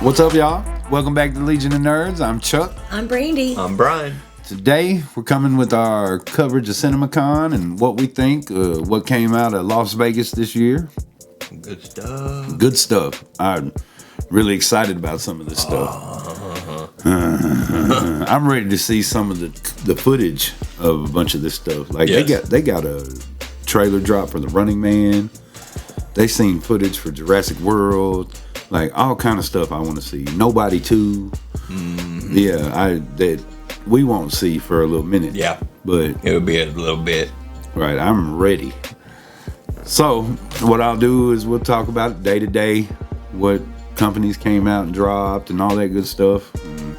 What's up, y'all? Welcome back to Legion of Nerds. I'm Chuck. I'm Brandy. I'm Brian. Today, we're coming with our coverage of CINEMACON and what we think, what came out of Las Vegas this year. Good stuff. Good stuff. I'm really excited about some of this stuff. I'm ready to see some of the footage of a bunch of this stuff. Like they got a trailer drop for The Running Man. They seen footage for Jurassic World. Like all kind of stuff I want to see. Nobody 2. Mm-hmm. Yeah, that we won't see for a little minute. Yeah, but it'll be a little bit. Right, I'm ready. So what I'll do is we'll talk about day to day, what companies came out and dropped and all that good stuff. And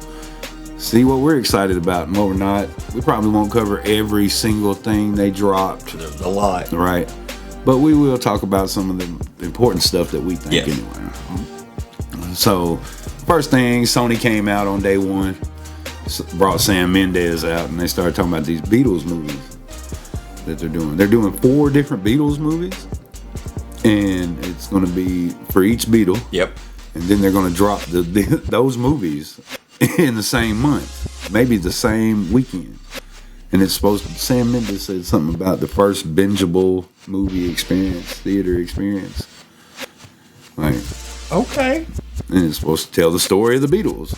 see what we're excited about and what we're not. We probably won't cover every single thing they dropped. There's a lot. Right. But we will talk about some of the important stuff that we think anyway. So, first thing, Sony came out on day one, brought Sam Mendes out, and they started talking about these Beatles movies that they're doing. They're doing 4 different Beatles movies, and it's going to be for each Beatle. Yep. And then they're going to drop those movies in the same month, maybe the same weekend. And it's supposed to, Sam Mendes said something about the first bingeable movie experience, theater experience. Like, okay. and it's supposed to tell the story of the Beatles.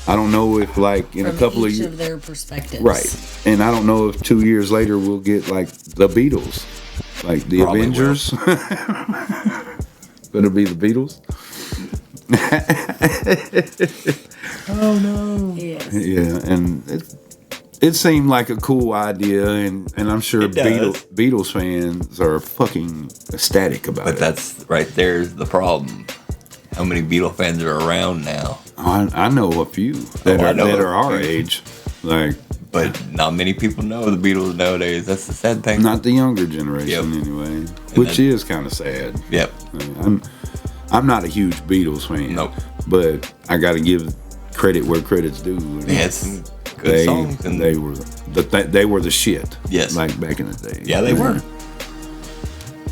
I don't know if, like, in From a couple each of years, of their perspectives, right? And I don't know if 2 years later we'll get like the Beatles, like the Probably Avengers. Gonna be the Beatles. Oh no. Yes. Yeah, and it seemed like a cool idea, and I'm sure Beatles fans are fucking ecstatic about it. But that's right there's the problem. How many Beatle fans are around now? I know a few that are our age, like, but not many people know the Beatles nowadays. That's the sad thing. not the younger generation anyway, which is kind of sad. Yep. I'm not a huge Beatles fan. Nope. But I got to give credit where credit's due. They had some good songs, and they were the shit. Yes. Like back in the day. Yeah, they were.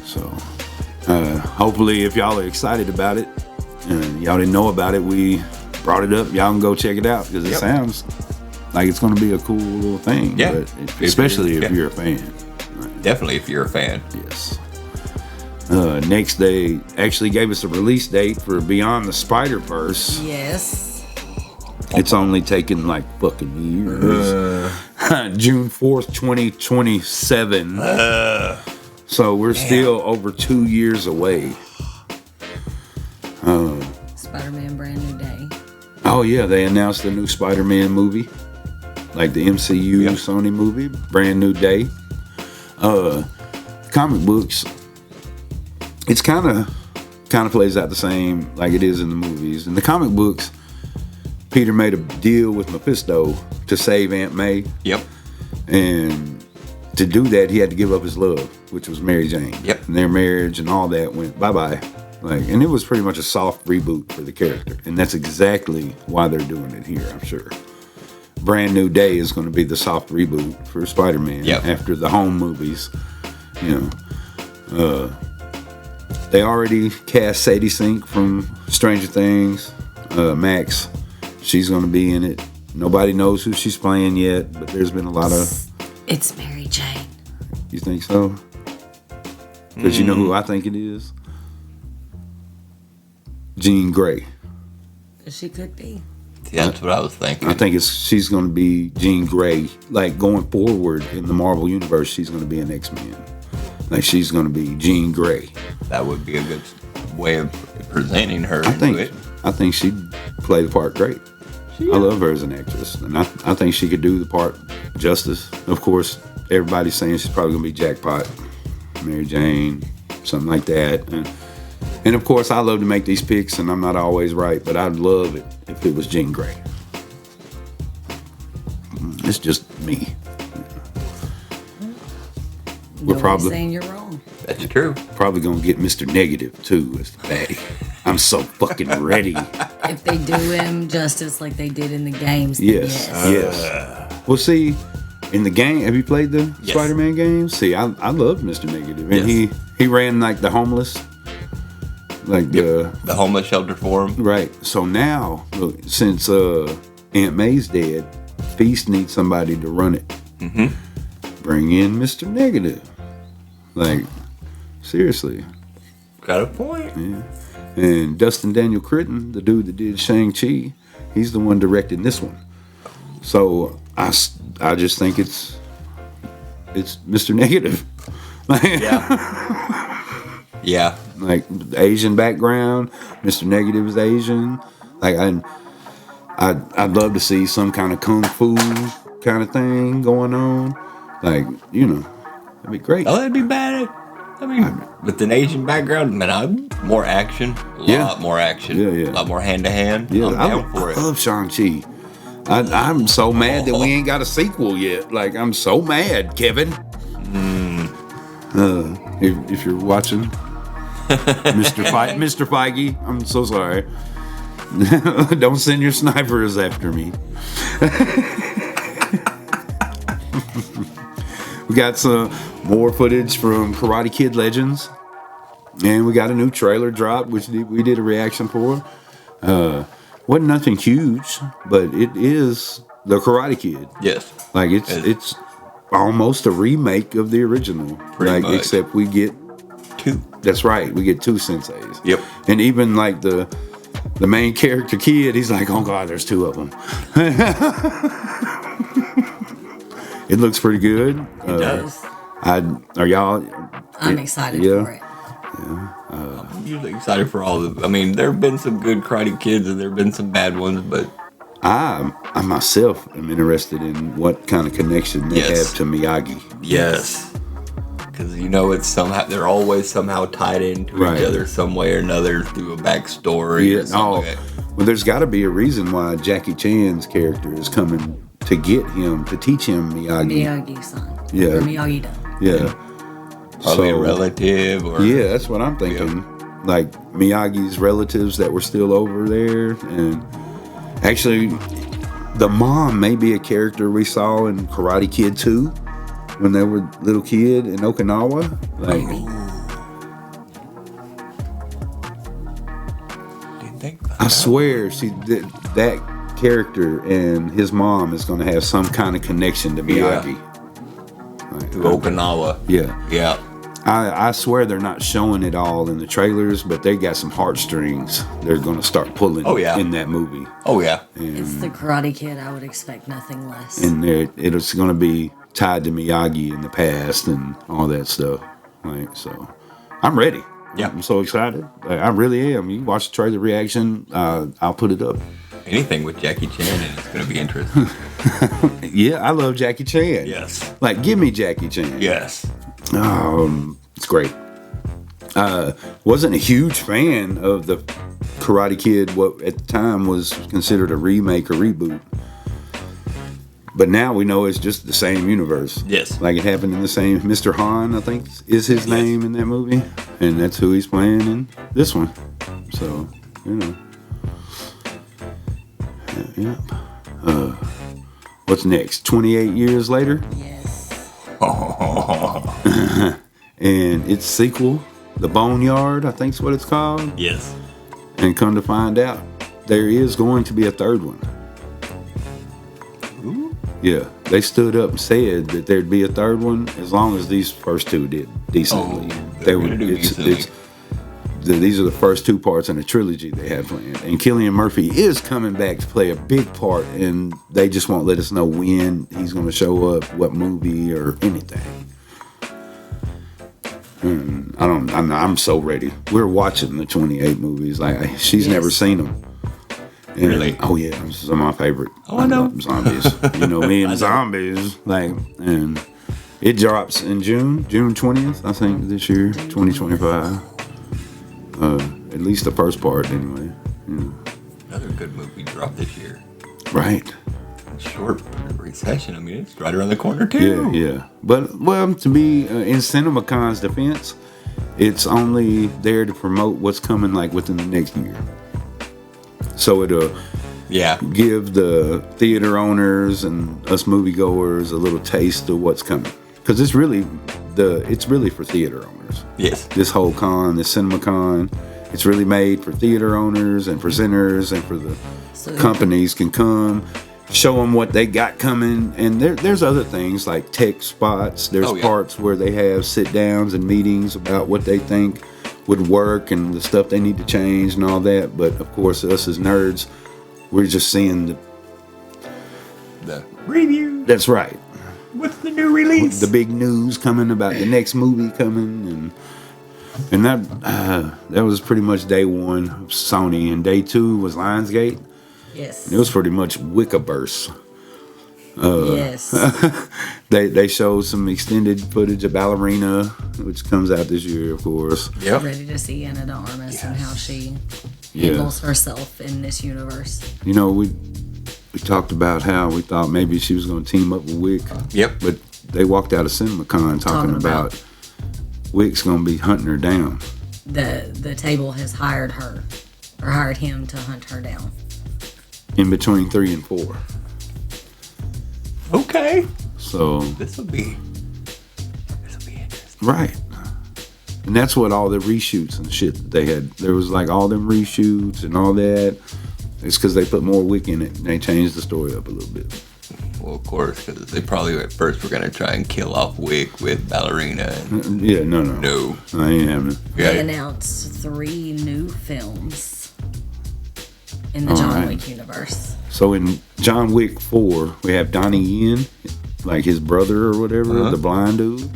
So, hopefully, if y'all are excited about it, y'all didn't know about it, we brought it up. Y'all can go check it out because it sounds like it's going to be a cool little thing. Yeah. But especially if you're a fan. Definitely if you're a fan. Yes. Next, they actually gave us a release date for Beyond the Spider-Verse. Yes. It's only taken like fucking years. June 4th, 2027. So we're still over 2 years away. Spider-Man Brand New Day. Oh yeah, they announced the new Spider-Man movie. Like the MCU Sony movie. Brand New Day. Comic books. It's kind of plays out the same like it is in the movies. In the comic books, Peter made a deal with Mephisto to save Aunt May. Yep. And to do that, he had to give up his love, which was Mary Jane. Yep. And their marriage and all that went bye-bye. Like, and it was pretty much a soft reboot for the character. And that's exactly why they're doing it here, I'm sure. Brand New Day is going to be the soft reboot for Spider-Man after the home movies. You know, they already cast Sadie Sink from Stranger Things. Max, she's going to be in it. Nobody knows who she's playing yet, but there's been a lot of... It's Mary Jane. You think so? Because you know who I think it is? Jean Grey. She could be. That's what I was thinking. I think she's going to be Jean Grey. Like, going forward in the Marvel Universe, she's going to be an X-Men. Like, she's going to be Jean Grey. That would be a good way of presenting her. I think she'd play the part great. I love her as an actress, and I think she could do the part justice. Of course, everybody's saying she's probably going to be Jackpot, Mary Jane, something like that. And of course, I love to make these picks, and I'm not always right, but I'd love it if it was Jean Grey. It's just me. We're probably saying you're wrong. That's true. Probably gonna get Mr. Negative too as the baddie. I'm so fucking ready. If they do him justice like they did in the games, then Yes. Well, see, in the game, have you played the Spider-Man games? See, I love Mr. Negative, and he ran like the homeless like the homeless shelter for him. right. So now, look, since Aunt May's dead, Feast needs somebody to run it. Bring in Mr. Negative. Like, seriously. Got a point. Yeah. And Dustin Daniel Critton, the dude that did Shang-Chi, he's the one directing this one. So I just think it's Mr. Negative. Yeah. Yeah. Like Asian background, Mr. Negative is Asian. Like I'd love to see some kind of kung fu kind of thing going on. Like, that'd be great. Oh, that'd be bad. I mean, with an Asian background, man, I'm more action. A lot more action. Yeah. A lot more hand to hand. Yeah, I'm down for it. I love Shang-Chi. I'm so mad that we ain't got a sequel yet. Like, I'm so mad, Kevin. If you're watching, Mr. Feige, I'm so sorry. Don't send your snipers after me. We got some more footage from Karate Kid Legends, and we got a new trailer drop, which we did a reaction for. Wasn't nothing huge, but it is the Karate Kid. Yes. Like it's almost a remake of the original. Pretty much. Except we get 2. That's right, we get 2 senseis. Yep. And even like the main character kid, he's like, oh god, there's 2 of them. It looks pretty good. It does. Are y'all? I'm excited yeah. for it. I'm usually excited for all of them. I mean, there have been some good Karate Kids and there have been some bad ones, but I myself am interested in what kind of connection they have to Miyagi. yes. Because it's somehow, they're always somehow tied into Right. each other some way or another through a backstory or something like that. Well, there's got to be a reason why Jackie Chan's character is coming to get him, to teach him Miyagi. Miyagi-san. Yeah. Or Miyagi-do. Yeah. Probably a relative or... Yeah, that's what I'm thinking. Like Miyagi's relatives that were still over there. And actually, the mom may be a character we saw in Karate Kid 2 when they were little kid in Okinawa. Like, Didn't think about I that. swear, that character and his mom is going to have some kind of connection to Miyagi. Like, To Okinawa. Yeah. Yeah. I swear they're not showing it all in the trailers, but they got some heartstrings they're going to start pulling in that movie. Oh, yeah. It's the Karate Kid. I would expect nothing less. And it's going to be tied to Miyagi in the past and all that stuff. Like, so I'm ready. Yeah. I'm so excited. Like, I really am. You watch the trailer reaction, I'll put it up. Anything with Jackie Chan in it's going to be interesting. Yeah, I love Jackie Chan. Yes. Like, give me Jackie Chan. Yes. It's great. Wasn't a huge fan of the Karate Kid, what at the time was considered a remake or reboot. But now we know it's just the same universe. Yes. Like it happened in the same. Mr. Han, I think, is his name in that movie. And that's who he's playing in this one. So, Yeah. What's next? 28 years later? Yes. And its sequel, The Boneyard, I think's what it's called. Yes. And come to find out, there is going to be a third one. Ooh. Yeah, they stood up and said that there'd be a third one as long as these first 2 did decently. They're gonna do decently. These are the first 2 parts in a trilogy they have planned. And Cillian Murphy is coming back to play a big part, and they just won't let us know when he's going to show up, what movie, or anything. I'm so ready. We're watching the 28 movies. Like, she's never seen them. And, Really? Oh, yeah. This is my favorite. Oh, I know. love zombies. You know me and zombies. Like, and it drops in June 20th, I think, this year, 2025. At least the first part, anyway. Another good movie dropped this year. Right. Short recession. I mean, it's right around the corner, too. Yeah. But, well, to be in CinemaCon's defense, it's only there to promote what's coming, like, within the next year. So it'll give the theater owners and us moviegoers a little taste of what's coming. Because it's really for theater owners. Yes. This whole con, this CinemaCon, It's really made for theater owners and presenters and for the companies can come, show them what they got coming. And there's other things like tech spots. There's parts where they have sit downs and meetings about what they think would work and the stuff they need to change and all that. But of course, us as nerds, we're just seeing the review. That's right. What's the new release? The big news coming about the next movie coming, and that was pretty much day one of Sony, and day two was Lionsgate. Yes. And it was pretty much Wickiverse. Yes. They showed some extended footage of Ballerina, which comes out this year, of course. Yep. Ready to see Anna de Armas and how she handles herself in this universe. You know, we talked about how we thought maybe she was going to team up with Wick. Yep. But they walked out of CinemaCon talking about Wick's going to be hunting her down. The table has hired him to hunt her down. In between 3 and 4. Okay. So this will be interesting. Right. And that's what all the reshoots and shit that they had. There was like all them reshoots and all that. It's because they put more Wick in it and they changed the story up a little bit. Well, of course, because they probably at first were going to try and kill off Wick with Ballerina. And no. I ain't having it. They announced 3 new films in the John Wick universe. So in John Wick 4, we have Donnie Yen, like his brother or whatever, the blind dude.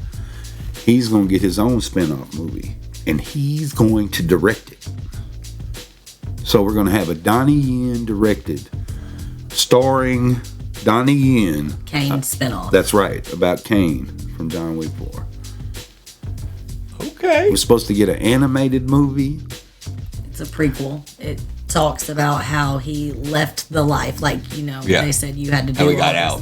He's going to get his own spin-off movie, and he's going to direct it. So we're going to have a Donnie Yen directed, starring Donnie Yen. Kane spinoff. That's right, about Kane from John Wick 4. Okay. We're supposed to get an animated movie. It's a prequel. It talks about how he left the life, they said you had to do. How he got out.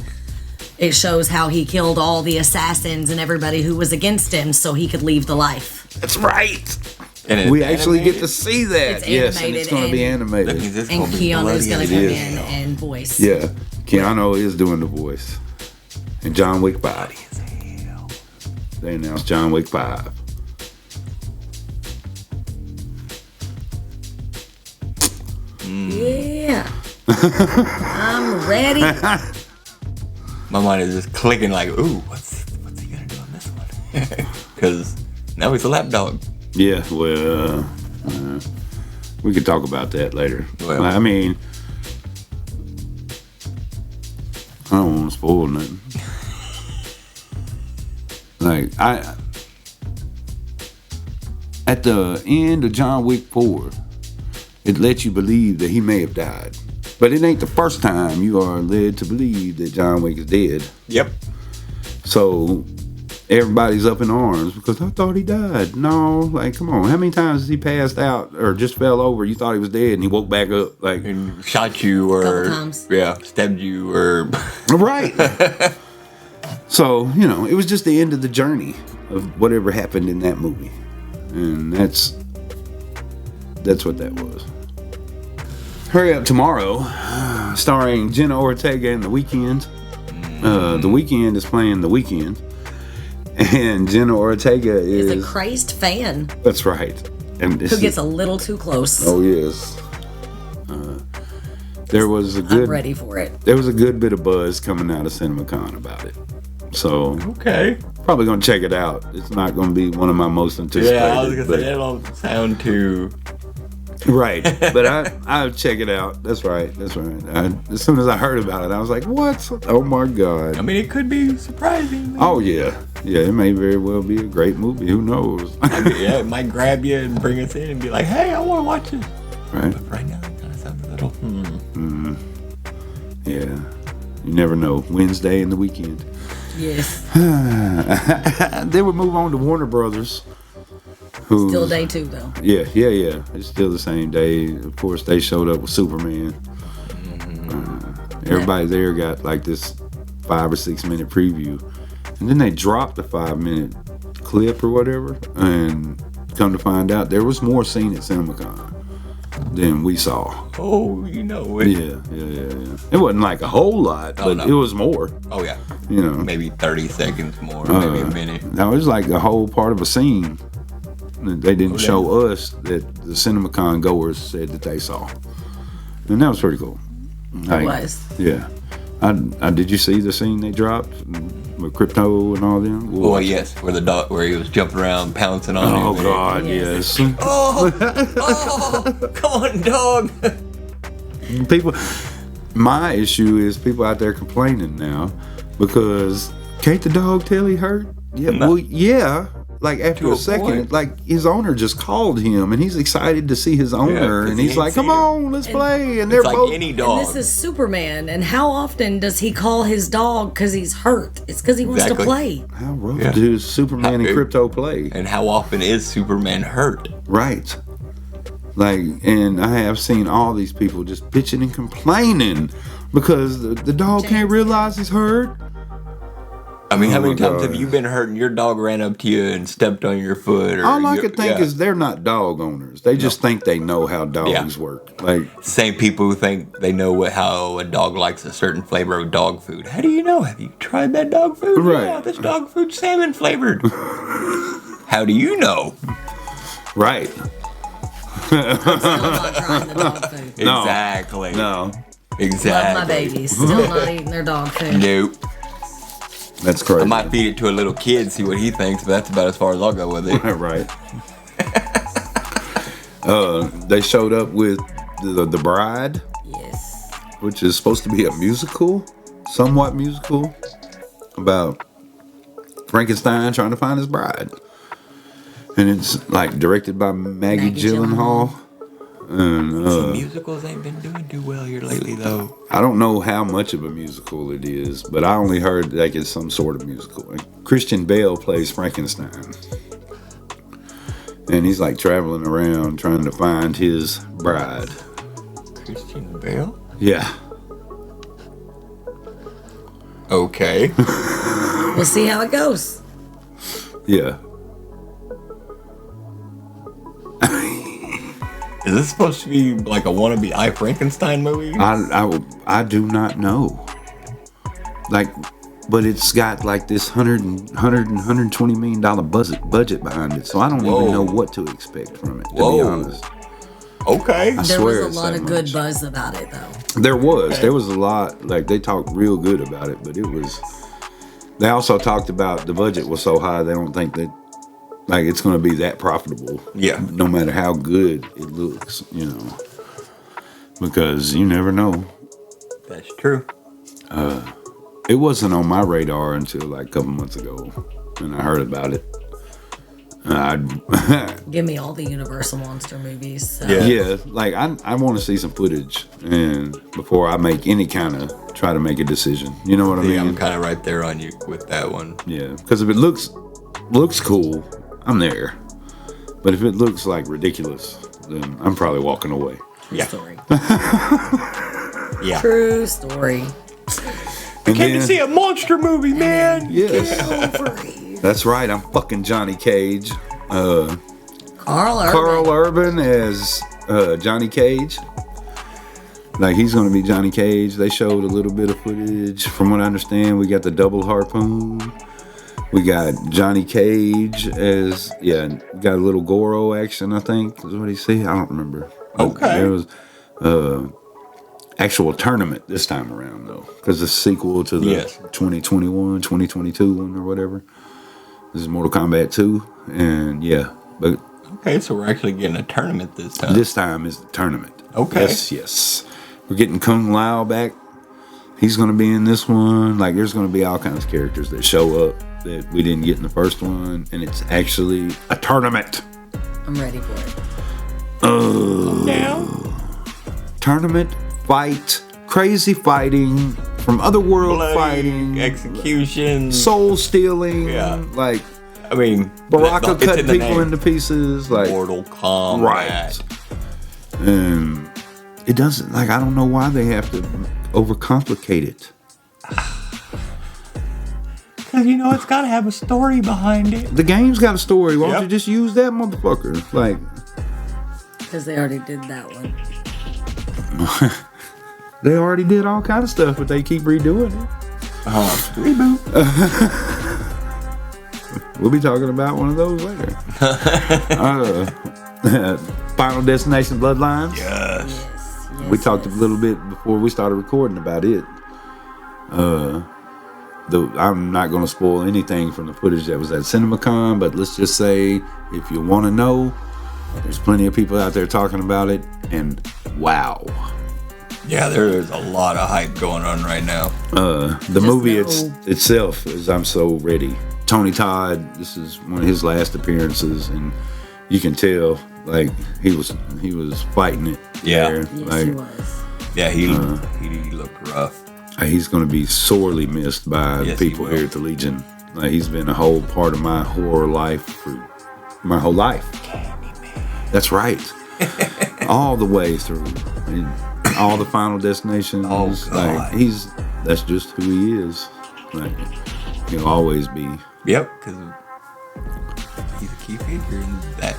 It shows how he killed all the assassins and everybody who was against him so he could leave the life. That's right. And we actually get to see that. It's yes, and it's going to be animated. And Keanu's going to come in and voice. Yeah, Keanu is doing the voice. And John Wick 5. They announced John Wick 5. Yeah. I'm ready. My mind is just clicking like, ooh, what's he going to do on this one? Because now he's a lapdog. Yeah, well, we could talk about that later. Well, I mean, I don't want to spoil nothing. At the end of John Wick 4, it lets you believe that he may have died. But it ain't the first time you are led to believe that John Wick is dead. Yep. So everybody's up in arms because I thought he died. No, come on. How many times has he passed out or just fell over? You thought he was dead and he woke back up. And shot you or stabbed you or right. So, it was just the end of the journey of whatever happened in that movie. And that's what that was. Hurry Up Tomorrow, starring Jenna Ortega and The Weeknd. The Weeknd is playing The Weeknd. And Jenna Ortega is a crazed fan. That's right. And who gets a little too close. Oh, yes. I'm ready for it. There was a good bit of buzz coming out of CinemaCon about it. So, okay. Probably going to check it out. It's not going to be one of my most anticipated. Yeah, I was going to say, that don't sound too... Right, but I'll check it out. That's right. As soon as I heard about it, I was like, what? Oh, my God. I mean, it could be surprising. Oh, yeah. Yeah, it may very well be a great movie. Who knows? It might grab you and bring us in and be like, hey, I want to watch it. Right. But right now, it kind of sounds a little, Yeah. You never know. Wednesday and The Weeknd. Yes. Then we move on to Warner Brothers. Still day 2, though. Yeah. It's still the same day. Of course, they showed up with Superman. Everybody there got like this 5 or 6 minute preview. And then they dropped the 5-minute clip or whatever. And come to find out, there was more seen at CinemaCon than we saw. Oh, you know it. Yeah. It wasn't like a whole lot, but it was more. Oh, yeah. You know. Maybe 30 seconds more, maybe a minute. No, it was like a whole part of a scene. They didn't show us that the CinemaCon goers said that they saw, and that was pretty cool. It was. Yeah. I did you see the scene they dropped with Crypto and all them? Oh yes, where the dog, where he was jumping around, pouncing on him. Oh God, yes. Oh, come on, dog. People. My issue is people out there complaining now because can't the dog tell he hurt? Yeah, No. well, yeah. Like after To a a second, point. like his owner just called him, and he's excited to see his owner, 'cause and he he's ain't like, "Come seen him. on, let's play." And they're It's like both. any And dog. this is Superman. And how often does he call his dog because he's hurt? It's because he wants Exactly. to play. How rough Yeah. do Superman and How- Crypto play? And how often is Superman hurt? Right. Like, and I have seen all these people just bitching and complaining because the dog can't realize he's hurt. I mean, how Oh many my times God. have you been hurt and your dog ran up to you and stepped on your foot? Or All I you- could think yeah. is they're not dog owners. They just think they know how dogs work. Like, Same people who think they know how a dog likes a certain flavor of dog food. How do you know? Have you tried that dog food? Right. Yeah, this dog food's salmon flavored. How do you know? right. Still not trying the dog food. No. Exactly. No. Exactly. Love my babies. Still not eating their dog food. Nope. That's crazy. I might feed it to a little kid, see what he thinks, but that's about as far as I'll go with it. right. They showed up with the Bride, Yes. which is supposed to be a musical, somewhat musical, about Frankenstein trying to find his bride. And it's like directed by Maggie Gyllenhaal. And Some musicals ain't been doing too well here lately, though. I don't know how much of a musical it is, but I only heard like it's some sort of musical. And Christian Bale plays Frankenstein. And he's like traveling around trying to find his bride. Christian Bale? Yeah. Okay. We'll see how it goes. Yeah. Is this supposed to be like a wannabe I Frankenstein movie? I do not know. Like, but it's got like this $120 million budget behind it, so I don't Whoa. even know what to expect from it. To be Whoa. honest, Okay. I There swear was it's a lot that of good much. buzz about it, though. There was a lot. Like they talked real good about it, but it was. They also talked about the budget was so high they don't think that like it's going to be that profitable. Yeah. No matter how good it looks, because you never know. That's true. It wasn't on my radar until like a couple months ago, and I heard about it. Give me all the Universal Monster movies. So. Yeah. Yeah, like I want to see some footage, and before I make any kind of try to make a decision, you know what I Yeah, mean? I'm kind of right there on you with that one. Yeah, because if it looks cool, I'm there. But if it looks like ridiculous, then I'm probably walking away. True Yeah. story. Yeah. True story. And Came to then- see a monster movie, man. Yes, Wolverine. that's right. I'm fucking Johnny Cage. Carl Urban. Carl Urban as Johnny Cage. Like he's gonna be Johnny Cage. They showed a little bit of footage. From what I understand, we got the double harpoon. We got Johnny Cage as got a little Goro action. I think is what he said. I don't remember. Okay. There was actual tournament this time around though, because the sequel to the Yes. 2021, 2022 one or whatever. This is Mortal Kombat 2, and but Okay, so we're actually getting a tournament this time. this time is the tournament. Okay. Yes. We're getting Kung Lao back. He's going to be in this one. Like, there's going to be all kinds of characters that show up that we didn't get in the first one, and it's actually a tournament. I'm ready for it. Now, Tournament, fight, crazy fighting, from otherworld bloody fighting, execution. soul stealing, Yeah. like I mean, Baraka it's cut in the people name. into pieces, like Mortal Kombat. right. And it doesn't, like, I don't know why they have to overcomplicate it. Because you know it's got to have a story behind it. The game's got a story. Why don't Yep. you just use that motherfucker? Like, Because they already did that one. they already did all kind of stuff, but they keep redoing it. Reboot. we'll be talking about one of those later. Final Destination Bloodlines. Yes. We talked a little bit before we started recording about it. I'm not going to spoil anything from the footage that was at CinemaCon, but let's just say, if you want to know, there's plenty of people out there talking about it, and wow. Yeah, there's a lot of hype going on right now. The movie itself is I'm so ready. Tony Todd, this is one of his last appearances, and you can tell like he was fighting it. Yeah. there. Yes, Like, he was. Yeah, he looked rough. he's going to be sorely missed by the Yes, he people will. here at the Legion. Like, he's been a whole part of my horror life for my whole life. That's right. All the way through. And all the Final Destinations. Oh, like, God. that's just who he is. Like, he'll always be. Yep, because he's a key figure in that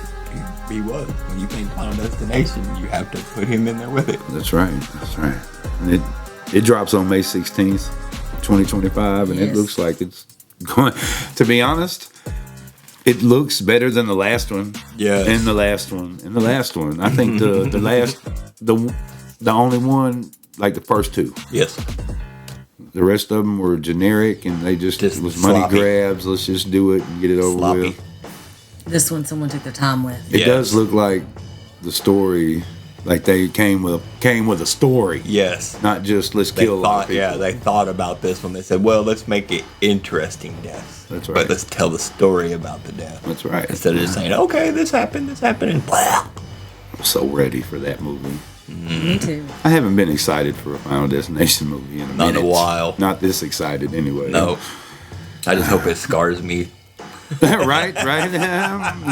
he was. When you think Final Destination, you have to put him in there with it. That's right. And it drops on May 16th, 2025, and it Yes. looks like it's going. To be honest, it looks better than the last one. Yes. And the last one. I think the only one, like the first two. Yes. The rest of them were generic, and they just Just was money sloppy. grabs. Let's just do it and get it over Sloppy. with. This one, someone took their time with. It Yes. does look like the story, like they came with a story, Yes. not just let's They kill a lot of thought, people. they thought about this when they said, well, let's make it interesting deaths. That's right. But let's tell the story about the death. That's right. Instead of just saying, okay, this happened, and blah. I'm so ready for that movie. Me too. I haven't been excited for a Final Destination movie in a Not in minute. a while. Not this excited, anyway. No. I just hope it scars me. right.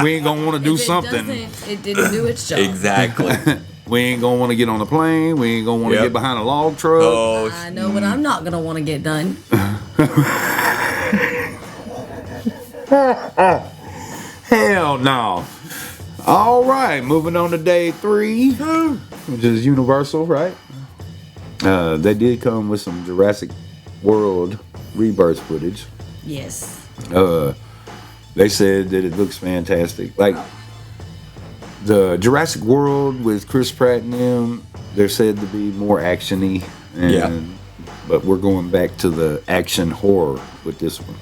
We ain't gonna want to do If it something. doesn't, it didn't do its job. Exactly. We ain't gonna want to get on a plane. We ain't gonna want to Yep. get behind a log truck. Oh, I know what I'm not gonna want to get done. Hell no. All right, moving on to day 3, which is Universal, right? They did come with some Jurassic World Rebirth footage. Yes. They said that it looks fantastic. Like the Jurassic World with Chris Pratt and them, they're said to be more actiony. Yeah. But we're going back to the action horror with this one.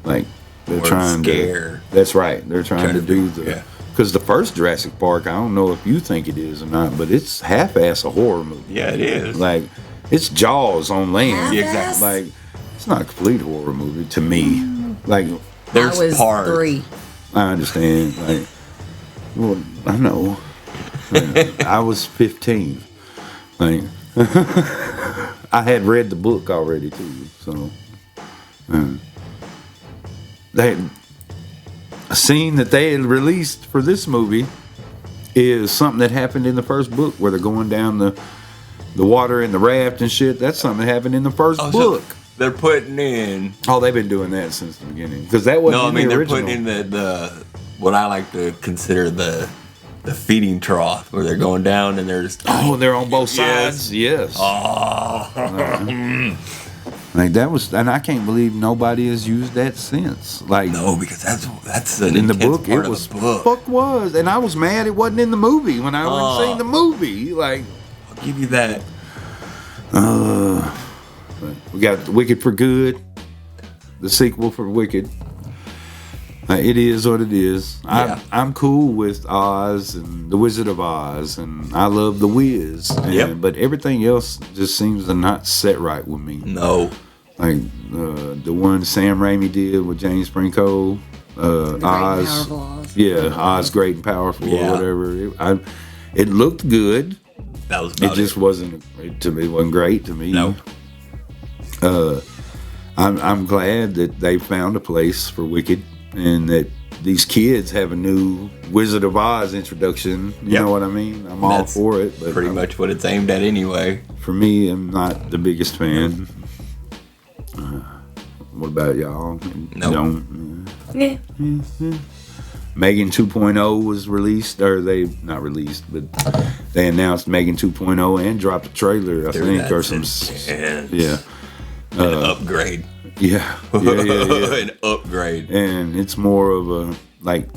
Like they're Or trying scare. to. That's right. They're trying to do the. yeah. Because the first Jurassic Park, I don't know if you think it is or not, but it's half-ass a horror movie. yeah, it is. Like it's Jaws on land. Half-ass? exactly. Like it's not a complete horror movie to me. Like There's I was parts. 3. I understand. Like, well, I know. I was 15. Like, I had read the book already too. So, a scene that they had released for this movie is something that happened in the first book, where they're going down the water in the raft and shit. That's something that happened in the first Oh, book. so they're putting in. Oh, they've been doing that since the beginning, because that wasn't No, I in mean the they're original. putting in the what I like to consider the feeding trough, where they're going down and there's Oh, they're on both Yes. sides. Yes. oh, Like that was, and I can't believe nobody has used that since. Like no, because that's an in the intense book, part it of was the book. fuck was, and I was mad it wasn't in the movie when I went and seen the movie. Like I'll give you that. we got Wicked for Good, the sequel for Wicked. It is what it is. Yeah. I'm cool with Oz and the Wizard of Oz, and I love the Wiz. Yep. But everything else just seems to not set right with me. No. Like the one Sam Raimi did with James Franco, The Great and Oz. Powerful Oz. Yeah, Oz, Great and Powerful, Yeah. or whatever. It looked good. That was It about just wasn't to me. It wasn't great to me. No. I'm glad that they found a place for Wicked, and that these kids have a new Wizard of Oz introduction. You Yep. know what I mean? I'm all That's for it, but pretty much what it's aimed at anyway. for me, I'm not the biggest fan. What about y'all? Nope. Don't? Yeah. Megan 2.0 was released, or they not released, but they announced Megan 2.0 and dropped a trailer, I think, or some. Intense. Yeah, An upgrade. Yeah, yeah. An upgrade. And it's more of a like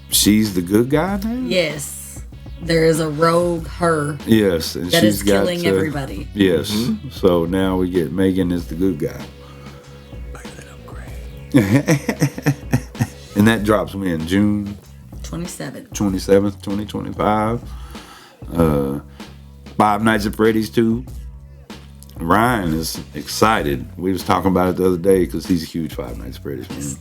she's the good guy now. Yes, there is a rogue her. Yes, and that she's is killing everybody. Yes, so now we get Megan as the good guy. Look at that upgrade. And that drops me in June 27th, 2025. Five Nights at Freddy's 2. Ryan is excited. We was talking about it the other day because he's a huge Five Nights at Freddy's fan.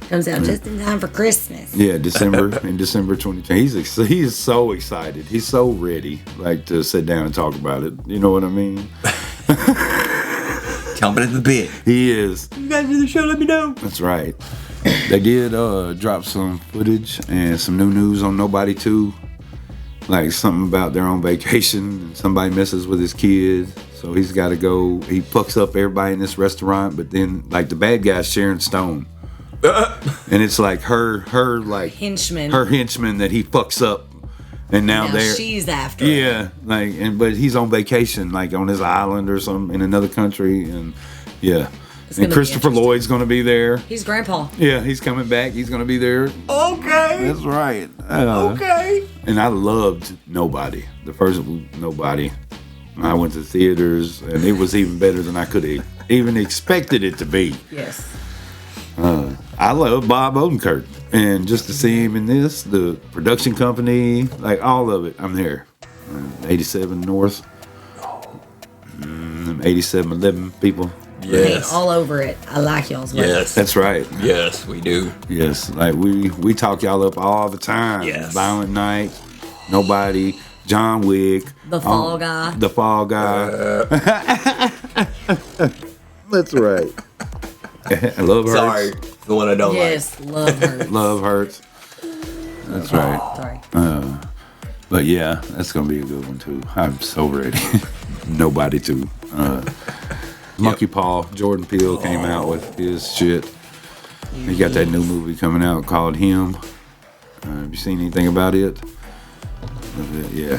comes out just in time for Christmas. Yeah, in December 2020. He's so excited. He's so ready, like, to sit down and talk about it. You know what I mean? Chomping at the bit. He is. You guys do the show, let me know. That's right. They did drop some footage and some new news on Nobody 2. Like something about they're on vacation and somebody messes with his kid. So he's got to go. He fucks up everybody in this restaurant, but then like the bad guy's Sharon Stone. And it's like her like henchman that he fucks up. And now she's after him. But he's on vacation, like on his island or something in another country, and yeah. And Christopher Lloyd's going to be there. He's grandpa. Yeah, he's coming back. He's going to be there. Okay. That's right. Okay. And I loved Nobody. The first Nobody. I went to theaters, and it was even better than I could have even expected it to be. Yes. I love Bob Odenkirk. And just to see him in this, the production company, like all of it, I'm there. 87 North. 8711 people. Yes. All over it. I like y'all's work. Yes. That's right. Yes, we do. Yes. Like we talk y'all up all the time. Yes. Violent Night, Nobody, John Wick. The Fall Guy. The Fall Guy. That's right. Love Hurts. Sorry. The one I don't like. Yes, Love Hurts. Love Hurts. That's right. Sorry. But yeah, that's going to be a good one too. I'm so ready. Nobody too. Monkey Paw, Jordan Peele came out with his shit. He got that new movie coming out called Him. Have you seen anything about it? Yeah.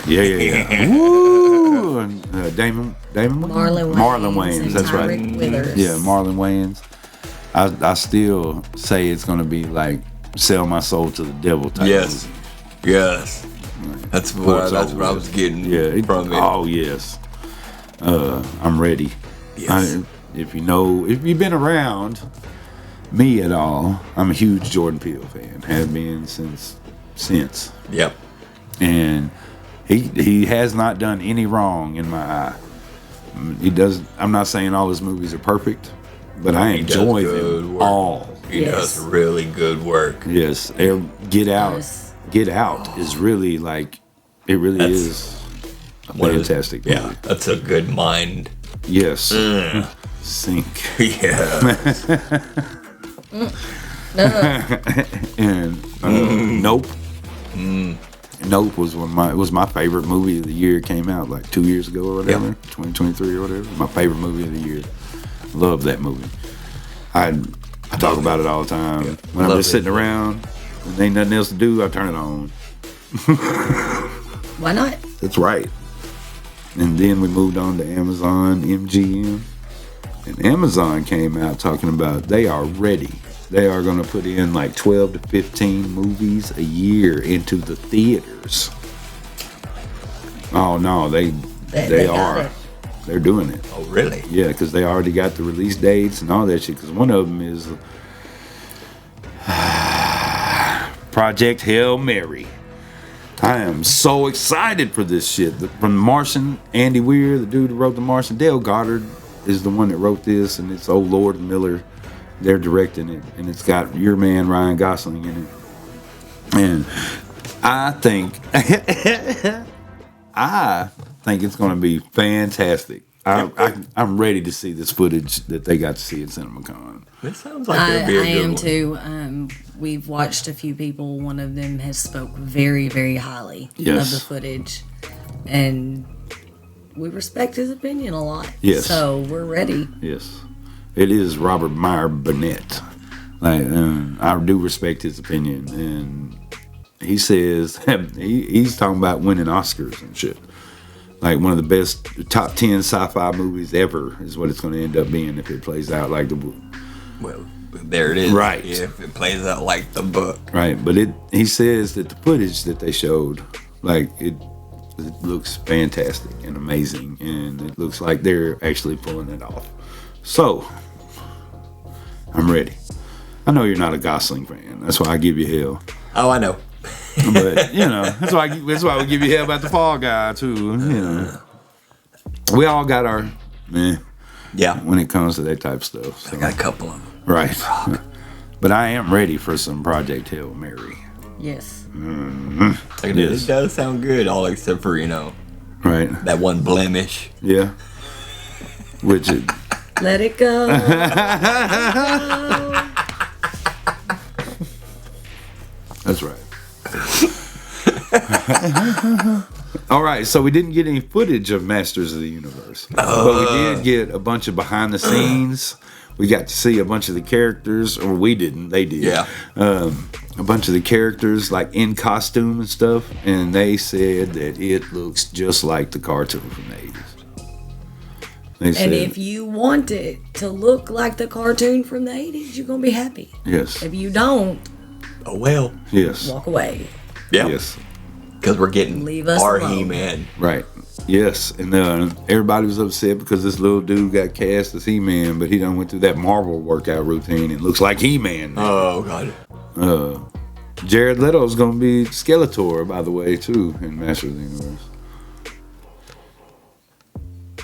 Woo! And, Damon Marlon Wayans. That's right. Withers. Yeah, Marlon Wayans. I still say it's gonna be like sell my soul to the devil type. Yes. Movie. Yes. That's what I was getting from it. Oh yes. I'm ready. Yes. If you've been around me at all, I'm a huge Jordan Peele fan. Have been since. Yep. And he has not done any wrong in my eye. He does. I'm not saying all his movies are perfect, but I enjoy them all. He does really good work. Yes. Get Out. Get Out is really like it really is a fantastic movie. Yeah, that's a good mind. Yes. Sink. Yeah. And Nope. Nope was my favorite movie of the year. It came out like 2 years ago or whatever, 2023 or whatever. My favorite movie of the year. Love that movie. I talk about it all the time. Yeah. When I'm just sitting around and ain't nothing else to do, I turn it on. Why not? That's right. And then we moved on to Amazon MGM. And Amazon came out talking about they are ready. They are going to put in like 12 to 15 movies a year into the theaters. Oh, no, they are. It. They're doing it. Oh, really? Yeah, because they already got the release dates and all that shit. Because one of them is Project Hail Mary. I am so excited for this shit. From The Martian, Andy Weir, the dude who wrote The Martian, Dale Goddard is the one that wrote this, and it's old Lord Miller. They're directing it, and it's got your man Ryan Gosling in it. And I think it's going to be fantastic. I'm ready to see this footage that they got to see at CinemaCon. This sounds like it'll be a good one. I am too. We've watched a few people. One of them has spoke very, very highly of the footage, and we respect his opinion a lot. Yes. So we're ready. Yes. It is Robert Meyer Burnett. I do respect his opinion, and he says he's talking about winning Oscars and shit. like one of the best top 10 sci-fi movies ever is what it's going to end up being if it plays out like the book. Well, there it is. Right. If it plays out like the book. Right, but he says that the footage that they showed, like it looks fantastic and amazing, and it looks like they're actually pulling it off. So, I'm ready. I know you're not a Gosling fan. That's why I give you hell. Oh, I know. But that's why we give you hell about the Fall Guy too. We all got our when it comes to that type of stuff. So. I got a couple of them. Right. But I am ready for some Project Hail Mary. Yes. Mm-hmm. Yes. It does sound good, all except for right, that one blemish. Yeah. Which it. Let it go. That's right. All right, so we didn't get any footage of Masters of the Universe, but we did get a bunch of behind the scenes. We got to see a bunch of the characters, or we didn't. They did. Yeah. A bunch of the characters, like in costume and stuff, and they said that it looks just like the cartoon from the 80s. And if you want it to look like the cartoon from the 80s, you're going to be happy. Yes. If you don't, oh well. Yes. walk away. Yeah. Yes. Because we're getting Leave us our alone. He-Man. Right. Yes. And everybody was upset because this little dude got cast as He-Man, but he done went through that Marvel workout routine and looks like He-Man now. Oh, God. Jared Leto's going to be Skeletor, by the way, too, in Masters of the Universe.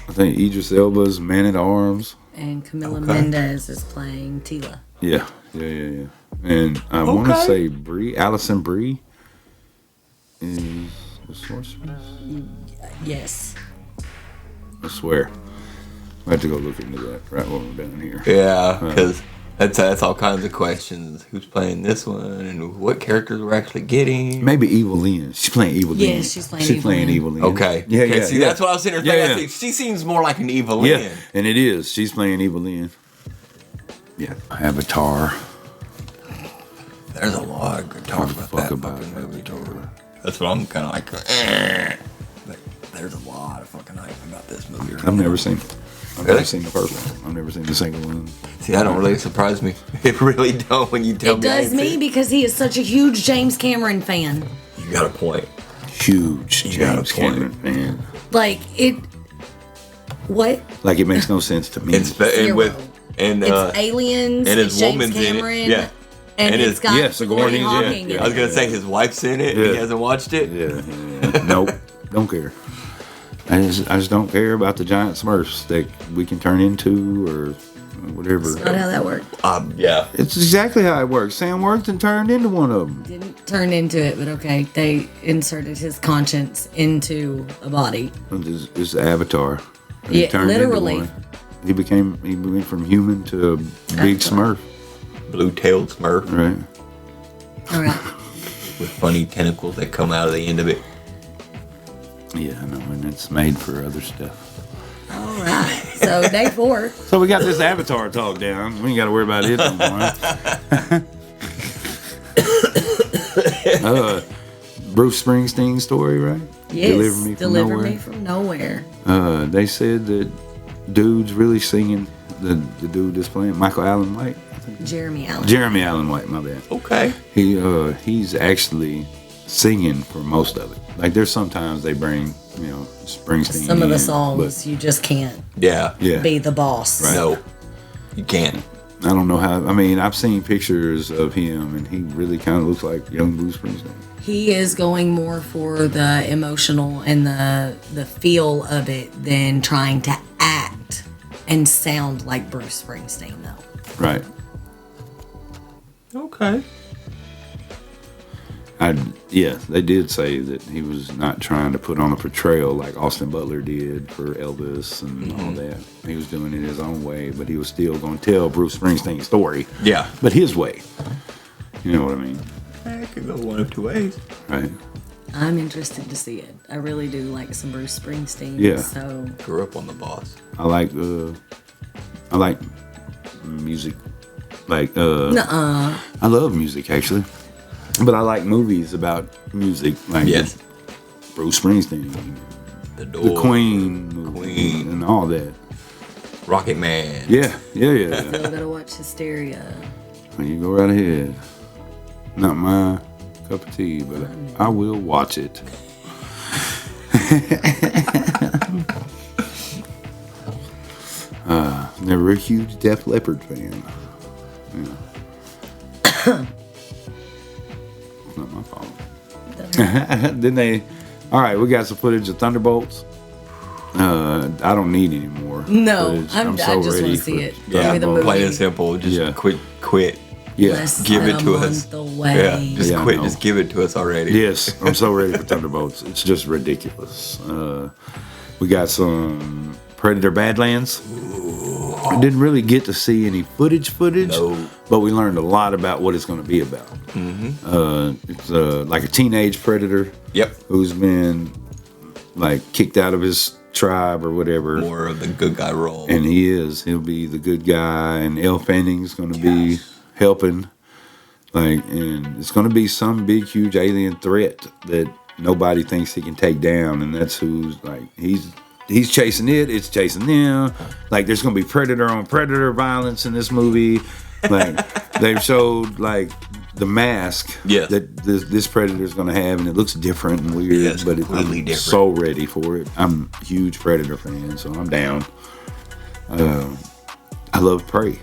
I think Idris Elba's Man-at-Arms. And Camila Mendez is playing Tila. Yeah. And I want to say Allison Brie is the sorceress. Yes. I swear. I have to go look into that right while we're down here. Yeah, because that's all kinds of questions. Who's playing this one, and what characters we're actually getting? Maybe Evil Lynn. She's playing Evil Lynn. Yes, she's playing Evil Lynn. Okay. Yeah. See, that's what I was sitting there thinking. I think she seems more like an Evil Lynn. Yeah, and it is. She's playing Evil Lynn. Yeah. Avatar. There's a lot to talk about that fucking movie. That's what I'm kind of like. But there's a lot of fucking hype about this movie. I've never seen it. I've never seen the first one. I've never seen the second one. See, that don't really surprise me. It really don't when you tell me. It does me because he is such a huge James Cameron fan. You got a point. Huge James Cameron fan. Like, it... What? Like, it makes no sense to me. It's Aliens, and his it's James woman's Cameron, in it. Yeah. And it's got Sigourney Hawking. I was going to say his wife's in it. Yeah. He hasn't watched it. Yeah. Nope. Don't care. I just don't care about the giant Smurfs that we can turn into or whatever. That's not how that worked. Yeah. It's exactly how it works. Sam Worthington turned into one of them. Didn't turn into it, but okay. They inserted his conscience into a body. It's Avatar. Yeah, literally. He went from human to a big Smurf. Blue-tailed Smurf. Right. All right. With funny tentacles that come out of the end of it. Yeah, I know, and it's made for other stuff. All right. So, day 4. So we got this Avatar talk down. We ain't got to worry about it no more. Bruce Springsteen story, right? Yes. Deliver Me From Nowhere. They said that dude's really singing. The dude that's playing Michael Allen White. Jeremy Allen White, my bad. Okay. He's actually singing for most of it. Like there's sometimes they bring Springsteen. Some of the songs you just can't. Yeah. Be the boss. Right. No, you can't. I don't know how. I mean, I've seen pictures of him, and he really kind of looks like young Bruce Springsteen. He is going more for the emotional and the feel of it than trying to act and sound like Bruce Springsteen, though. Right. Okay. They did say that he was not trying to put on a portrayal like Austin Butler did for Elvis and all that. He was doing it his own way, but he was still going to tell Bruce Springsteen's story. Yeah. But his way. You know what I mean? It could go one of two ways. Right. I'm interested to see it. I really do like some Bruce Springsteen. Yeah. So Grew up on the boss. I like music. Like I love music actually. But I like movies about music, like yes. Bruce Springsteen. The Door, the Queen movie, and all that. Rocket Man. Yeah. Still gotta watch Hysteria. You go right ahead. Not my cup of tea, but I will watch it. Never a huge Def Leppard fan. Yeah. Not my fault. Then they, all right, we got some footage of Thunderbolts. I don't need any more. No, footage. I so just want ready to see it. Yeah, Give me the movie. plain and simple. Just quit. Yeah. Less Give than it a to us. month away. Yeah, just quit. Just give it to us already. Yes, I'm so ready for Thunderbolts. It's just ridiculous. We got some Predator Badlands. I didn't really get to see any footage, No. but we learned a lot about what it's going to be about. It's like a teenage predator. Yep. Who's been like kicked out of his tribe or whatever. More of the good guy role. And he'll be the good guy, and Elle Fanning's going to be helping. Like, and it's going to be some big, huge alien threat that nobody thinks he can take down, and that's who's like he's chasing it. It's chasing them. Like, there's going to be predator on predator violence in this movie. Like, they've showed like the mask that this predator is going to have, and it looks different and weird. Yes, but completely I'm different. so ready for it. I'm a huge Predator fan, so I'm down. I love Prey.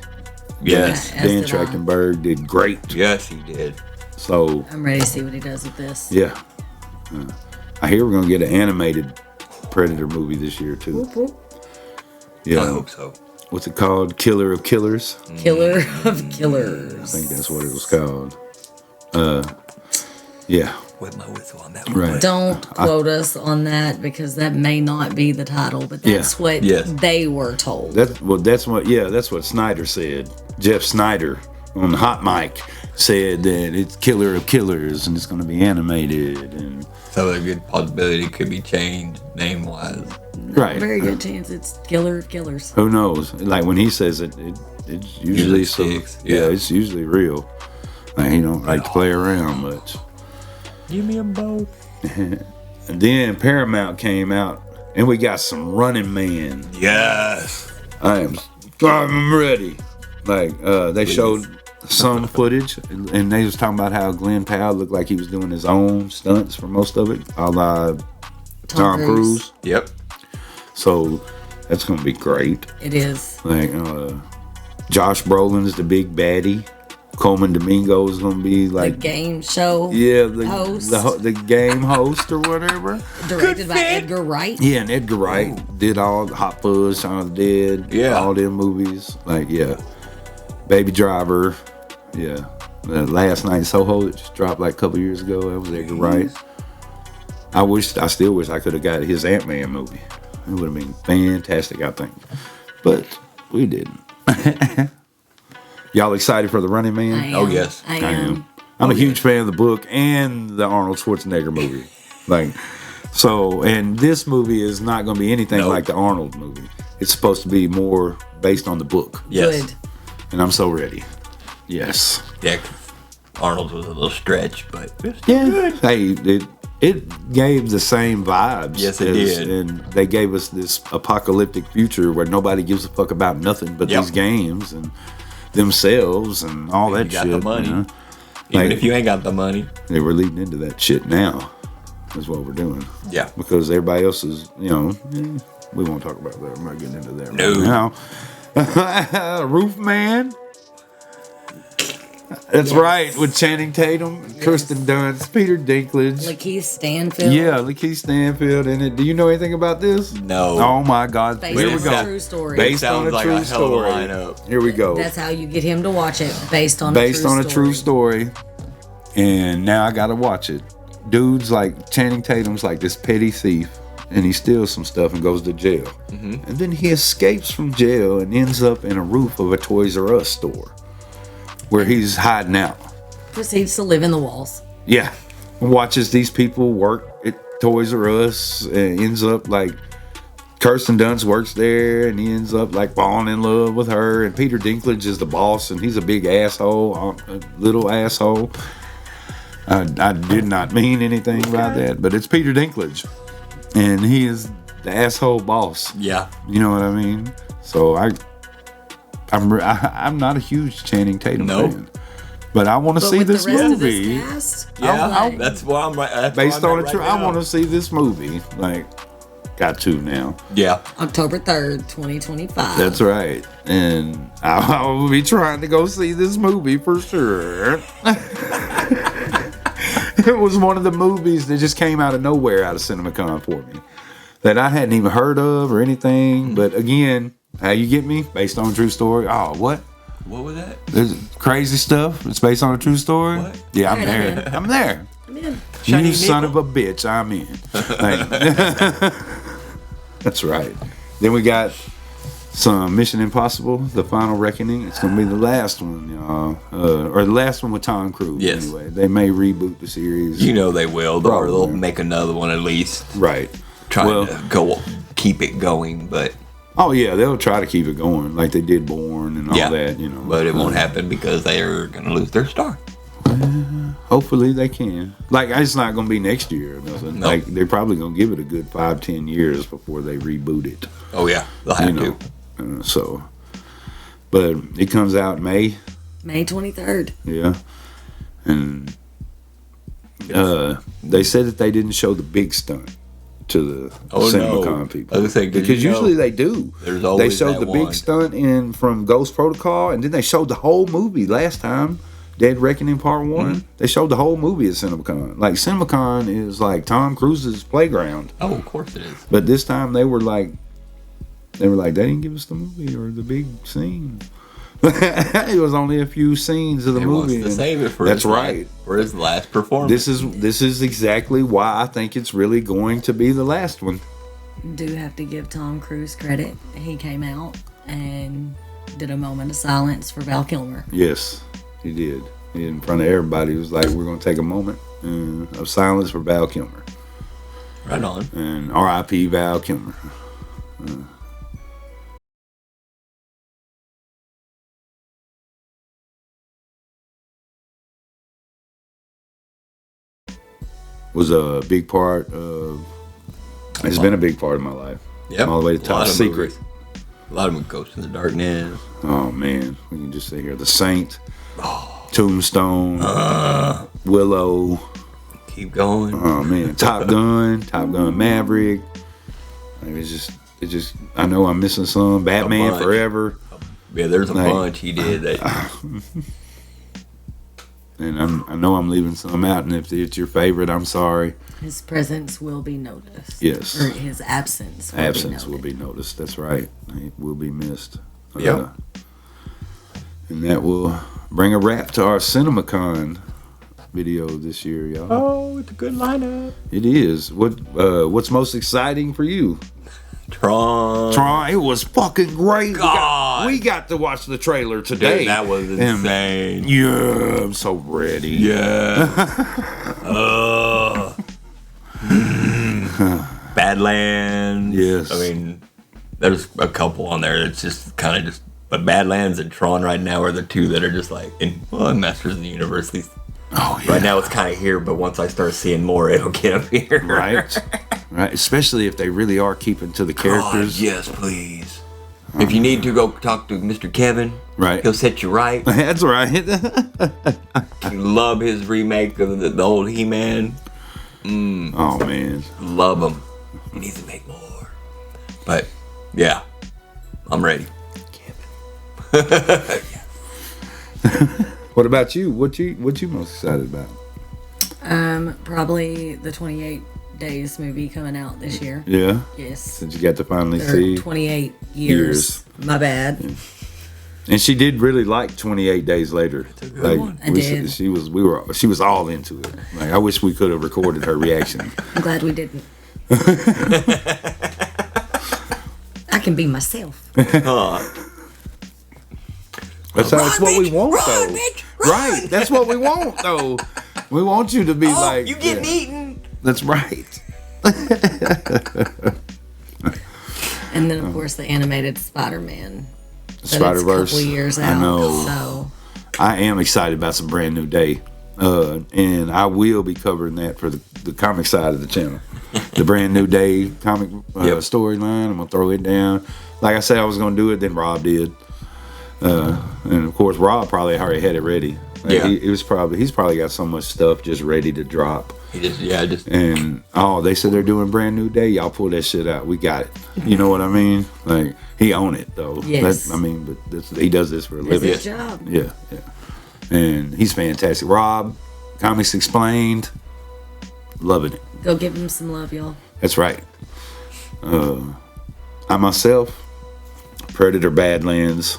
Yes. Dan Trachtenberg did great. Yes, he did. So I'm ready to see what he does with this. yeah, I hear we're gonna get an animated Predator movie this year too. Whoop, whoop. Yeah, I hope so. What's it called? Killer of Killers. Killer of Killers. I think that's what it was called. Yeah. Wet my whistle on that Right. one. Don't quote us on that, because that may not be the title, but that's what they were told. That's what Snyder said. Jeff Snyder on the hot mic said that it's Killer of Killers and it's going to be animated, and So a good possibility it could be changed name wise. right. Very good chance it's Killer of Killers. Who knows? Like, when he says it, it's usually so. sticks. Yeah, Yeah. it's usually real. Like, he don't like to play around much. Give me them both. And then Paramount came out, and we got some Running Man. Yes. I'm ready. Like, they showed some footage, and they was talking about how Glenn Powell looked like he was doing his own stunts for most of it, a la Tom Cruise. Yep. So that's gonna be great. It is. Like, Josh Brolin's the big baddie. Coleman Domingo is gonna be like The game show host. the game host or whatever. Directed by Edgar Wright. Yeah, and Edgar Wright did all the Hot Fuzz, Shaun of the Dead, all them movies. Like, Baby Driver, Last Night in Soho that just dropped like a couple years ago. That was Edgar Wright. I still wish I could have got his Ant-Man movie. It would have been fantastic, I think. But we didn't. Y'all excited for the Running Man? I am. Oh, yes. I am. I'm a huge fan of the book and the Arnold Schwarzenegger movie. Like, so, and this movie is not going to be anything like the Arnold movie. It's supposed to be more based on the book. Yes. Good. And I'm so ready. Yes. Yeah. Arnold's was a little stretch, but it's still good. Hey, it gave the same vibes. Yes, it did. And they gave us this apocalyptic future where nobody gives a fuck about nothing but these games and themselves and all that You got shit. the money. You know? Even Like, if you ain't got the money. they were leading into that shit now. Is what we're doing. Yeah. Because everybody else is, we won't talk about that. I'm not getting into that No. right now. Roof Man. That's right, with Channing Tatum, Kirsten Dunst, Peter Dinklage. Lakeith Stanfield. Yeah, Lakeith Stanfield in it. Do you know anything about this? No. Oh my God. Based Here on we a go. true story. Based on Sounds a like true a hell of a story. lineup. Here we go. That's how you get him to watch it. Based on a true story. And now I gotta watch it. Dude's like, Channing Tatum's like this petty thief, and he steals some stuff and goes to jail. Mm-hmm. And then he escapes from jail and ends up in a roof of a Toys R Us store where he's hiding out. Proceeds to live in the walls. Yeah. Watches these people work at Toys R Us and ends up like, Kirsten Dunst works there and he ends up like falling in love with her, and Peter Dinklage is the boss and he's a big asshole, a little asshole. I did not mean anything by that, but it's Peter Dinklage, and he is the asshole boss. Yeah. You know what I mean? So I'm not a huge Channing Tatum fan. But I want to see this movie. Yeah, that's why I'm right. Based on a true, I want to see this movie. Like, got to now. Yeah. October 3rd, 2025. That's right. And I will be trying to go see this movie for sure. It was one of the movies that just came out of nowhere out of CinemaCon for me. That I hadn't even heard of or anything. But again, how you get me? Based on a true story. Oh, what? What was that? There's crazy stuff. It's based on a true story. What? Yeah, I'm there. I'm there. I'm in. You son of a bitch, I'm in. That's right. Then we got some Mission Impossible, The Final Reckoning. It's going to be the last one, y'all. Or the last one with Tom Cruise, yes. Anyway. They may reboot the series. You know they will. Or they'll make another one at least. Right. Trying to keep it going, but... Oh, yeah, they'll try to keep it going like they did Bourne and all that, But it won't happen because they are going to lose their star. Hopefully they can. Like, it's not going to be next year or nothing. Nope. Like, they're probably going to give it a good 5-10 years before they reboot it. Oh, yeah. They'll have to. But it comes out May 23rd. Yeah. And they said that they didn't show the big stunt to the CinemaCon people. Because usually they do. There's always they showed the big stunt from Ghost Protocol, and then they showed the whole movie last time. Dead Reckoning Part 1. Mm-hmm. They showed the whole movie at CinemaCon. Like, CinemaCon is like Tom Cruise's playground. Oh, of course it is. But this time they were like, they didn't give us the movie or the big scene. It was only a few scenes of the movie. Wants to save it for that's right. For his last performance. This is exactly why I think it's really going to be the last one. Do have to give Tom Cruise credit. He came out and did a moment of silence for Val Kilmer. Yes, he did. In front of everybody, he was like, "We're going to take a moment of silence for Val Kilmer." Right on. And R.I.P. Val Kilmer. Was a big part of. It's been a big part of my life. Yep. All the way to Top Secret. A lot of them Ghost in the Darkness. Oh man, we can just say here The Saint, Tombstone, Willow. Keep going. Oh man, Top Gun Maverick. Like, it's just. I know I'm missing some. Batman Forever. Yeah, there's a bunch he did that. And I know I'm leaving some out, and if it's your favorite, I'm sorry. His presence will be noticed. Yes. Or his absence will be noticed. That's right. It will be missed. Yep. And that will bring a wrap to our CinemaCon video this year, y'all. Oh, it's a good lineup. It is. What's most exciting for you? Tron. It was fucking great. God. We got to watch the trailer today. Dude, that was insane. Yeah, I'm so ready. Yeah. Badlands. Yes. I mean, there's a couple on there that's just kind of just. But Badlands and Tron right now are the two that are just like, and Masters of the Universe. Oh, yeah. Right now it's kind of here, but once I start seeing more, it'll get up here. Right. Right. Especially if they really are keeping to the characters. God, yes, please. If you need to go talk to Mr. Kevin, right, he'll set you right. That's right. You love his remake of the old He-Man. Oh man, love him. He needs to make more. But yeah, I'm ready. What about you? What you most excited about? Probably the 28 Days movie coming out this year. Yeah. Yes. Since you got to finally see 28 years. My bad. Yeah. And she did really like 28 Days Later. It's a good one. I did. She was all into it. Like, I wish we could have recorded her reaction. I'm glad we didn't. I can be myself. That's what we want, though. Bitch, right. That's what we want, though. We want you to be like. You getting eaten. That's right. And then, of course, the animated Spider-Man. Spider-Verse. A couple years out. I know. So I am excited about some Brand New Day. And I will be covering that for the comic side of the channel. The Brand New Day comic storyline. I'm going to throw it down. Like I said, I was going to do it, then Rob did. And of course, Rob probably already had it ready. Like he's probably got so much stuff just ready to drop. And they said they're doing Brand New Day. Y'all pull that shit out. We got it. You know what I mean? Like he own it though. Yes. He does this for a living. It's his job. Yeah. And he's fantastic. Rob, Comics Explained, loving it. Go give him some love, y'all. That's right. I myself, Predator Badlands.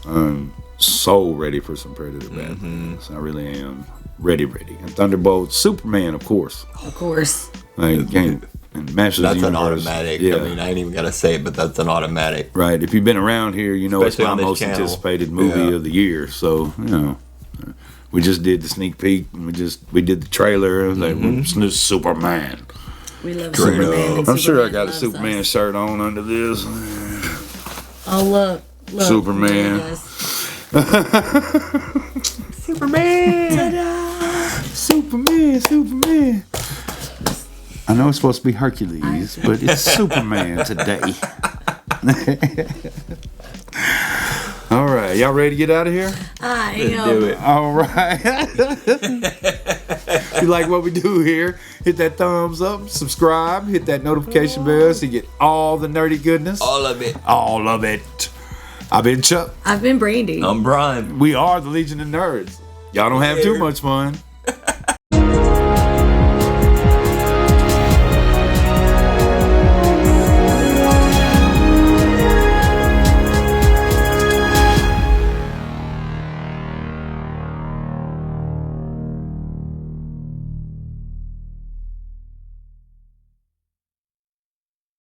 I'm so ready for some Predator Badlands. I really am ready. And Thunderbolt, Superman, of course. Of course. Like, and Masters That's of the an Universe. automatic. Yeah. I mean, I ain't even got to say it, but that's an automatic. Right. If you've been around here, you know Especially it's my on this most channel. anticipated movie of the year. So, we just did the sneak peek and we did the trailer. Like, this is Superman. We love Superman. And I'm sure I Superman got a loves Superman us. shirt on under this. Oh, look. Superman. Superman. Superman. I know it's supposed to be Hercules, but it's Superman today. All right, y'all ready to get out of here? I Let's am. do it. All right. If you like what we do here, hit that thumbs up, subscribe, hit that notification bell so you get all the nerdy goodness. All of it. All of it. I've been Chuck. I've been Brandy. I'm Brian. We are the Legion of Nerds. Y'all don't have too much fun.